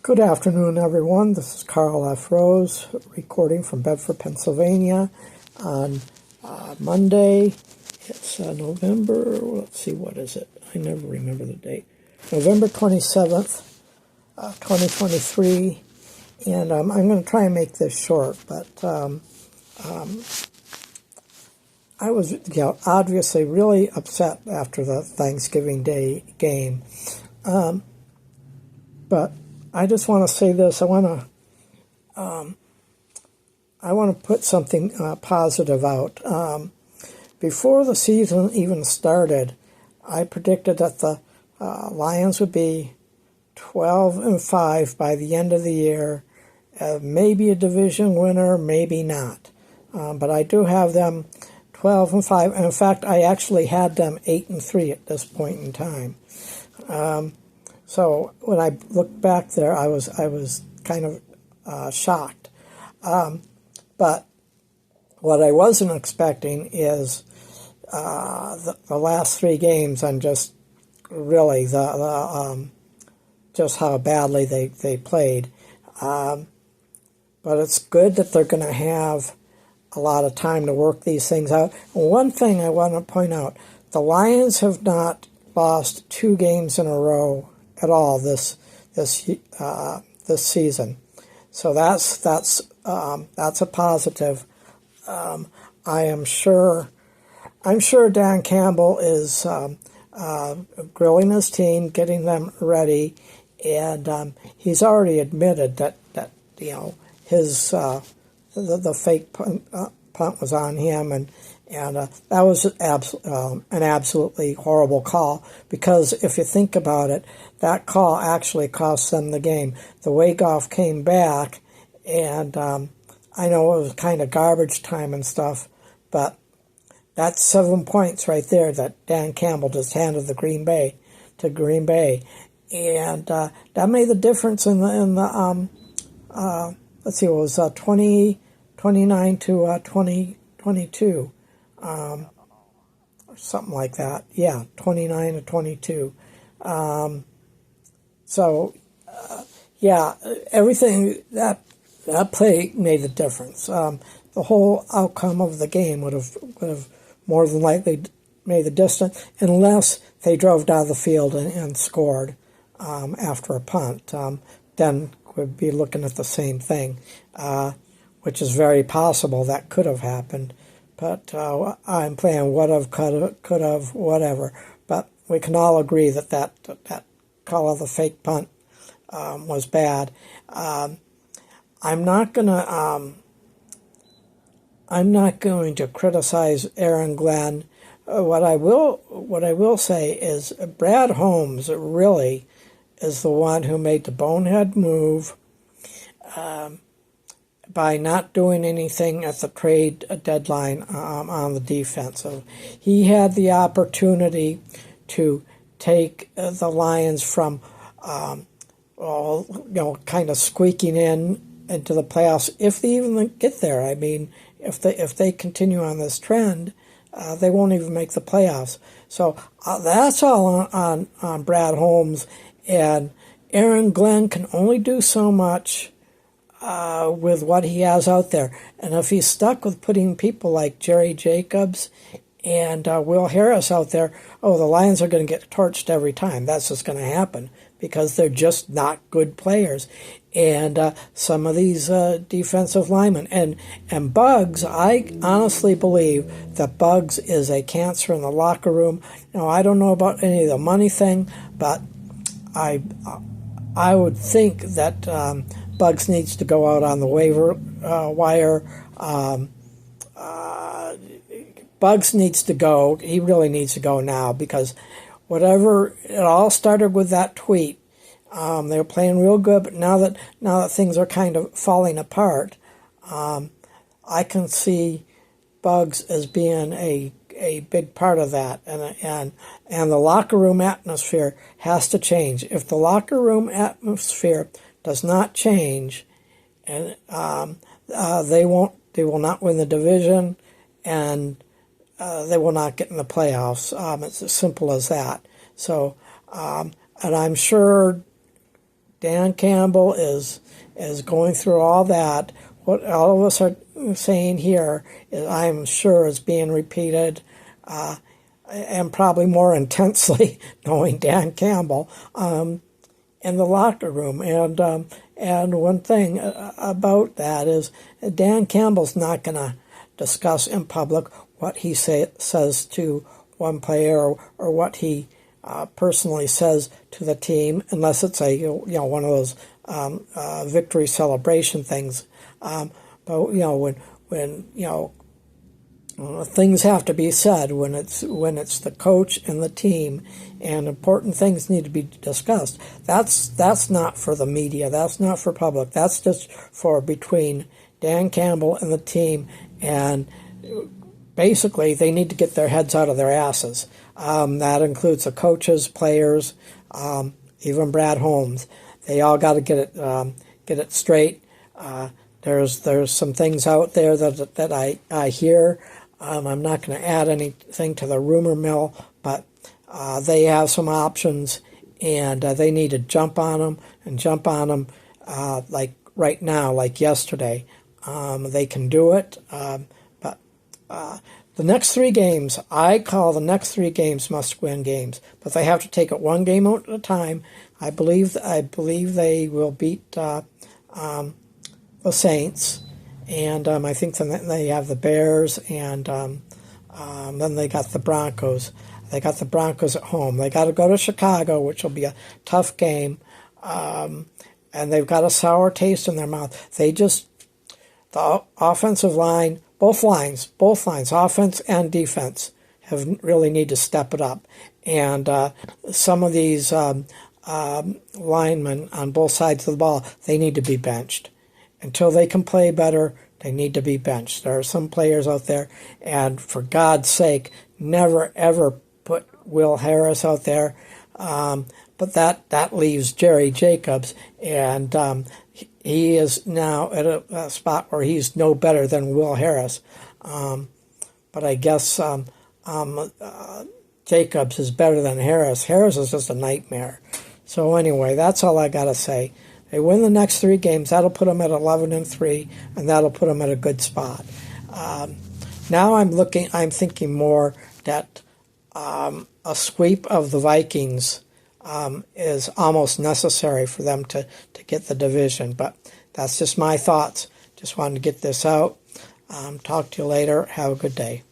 Good afternoon, everyone. This is Carl F. Rose, recording from Bedford, Pennsylvania on Monday. It's November, let's see, what is it? I never remember the date. November 27th, 2023, and I'm going to try and make this short, but I was obviously really upset after the Thanksgiving Day game, but I just want to say this. I want to put something positive out. Before the season even started, I predicted that the Lions would be 12-5 by the end of the year. Maybe a division winner, maybe not. But I do have them 12-5. And in fact, I actually had them 8-3 at this point in time. So when I look back there, I was kind of shocked. But what I wasn't expecting is the last three games, and just really just how badly they played. But it's good that they're going to have a lot of time to work these things out. One thing I want to point out: the Lions have not lost 2 games in a row at all this season, so that's a positive. I'm sure Dan Campbell is grilling his team, getting them ready, and he's already admitted that his the fake punt was on him, and that was an absolutely horrible call, because if you think about it, that call actually cost them the game. The way Goff came back, and I know it was kind of garbage time and stuff, but that's 7 points right there that Dan Campbell just handed Green Bay, and that made the difference in the let's see, it was 29 to 22. Or something like that. Yeah, 29 to 22. Everything that play made the difference. The whole outcome of the game would have more than likely made the distance, unless they drove down the field and scored after a punt. Then we'd be looking at the same thing, which is very possible that could have happened. But I'm playing what have, could have, whatever. But we can all agree that call of the fake punt was bad. I'm not going to criticize Aaron Glenn. What I will say is Brad Holmes really is the one who made the bonehead move by not doing anything at the trade deadline on the defensive. He had the opportunity to take the Lions from, kind of squeaking into the playoffs, if they even get there. I mean, if they continue on this trend, they won't even make the playoffs. So that's all on Brad Holmes, and Aaron Glenn can only do so much with what he has out there. And if he's stuck with putting people like Jerry Jacobs and Will Harris out there, the Lions are going to get torched every time. That's just going to happen, because they're just not good players. And some of these defensive linemen. And Buggs, I honestly believe that Buggs is a cancer in the locker room. Now, I don't know about any of the money thing, but I would think that Buggs needs to go out on the waiver wire. Buggs needs to go. He really needs to go now, because it all started with that tweet. They were playing real good, but now that things are kind of falling apart, I can see Buggs as being a big part of that, and the locker room atmosphere has to change. If the locker room atmosphere does not change, and they will not win the division, and they will not get in the playoffs. It's as simple as that. So, and I'm sure Dan Campbell is going through all that. What all of us are saying here is, I'm sure, is being repeated, and probably more intensely, knowing Dan Campbell, in the locker room. And one thing about that is, Dan Campbell's not going to discuss in public what he says to one player, or what he personally says to the team, unless it's one of those victory celebration things. But when things have to be said, when it's the coach and the team, and important things need to be discussed, that's not for the media. That's not for public. That's just for between Dan Campbell and the team. And basically, they need to get their heads out of their asses. That includes the coaches, players, even Brad Holmes. They all got to get it straight. There's some things out there that I hear. I'm not going to add anything to the rumor mill, but they have some options, and they need to jump on them, like right now, like yesterday. They can do it, but the next 3 games, I call the next 3 games must-win games, but they have to take it one game at a time. I believe they will beat the Saints, and I think then they have the Bears, and then they got the Broncos. They got the Broncos at home. They got to go to Chicago, which will be a tough game, and they've got a sour taste in their mouth. The offensive line, both lines, offense and defense, really need to step it up. And some of these linemen on both sides of the ball, they need to be benched. Until they can play better, they need to be benched. There are some players out there, and for God's sake, never ever put Will Harris out there. But that leaves Jerry Jacobs, and he is now at a spot where he's no better than Will Harris. But I guess Jacobs is better than Harris. Harris is just a nightmare. So anyway, that's all I got to say. They win the next 3 games. That'll put them at 11-3, and that'll put them at a good spot. Now I'm thinking more that a sweep of the Vikings is almost necessary for them to get the division. But that's just my thoughts. Just wanted to get this out. Talk to you later. Have a good day.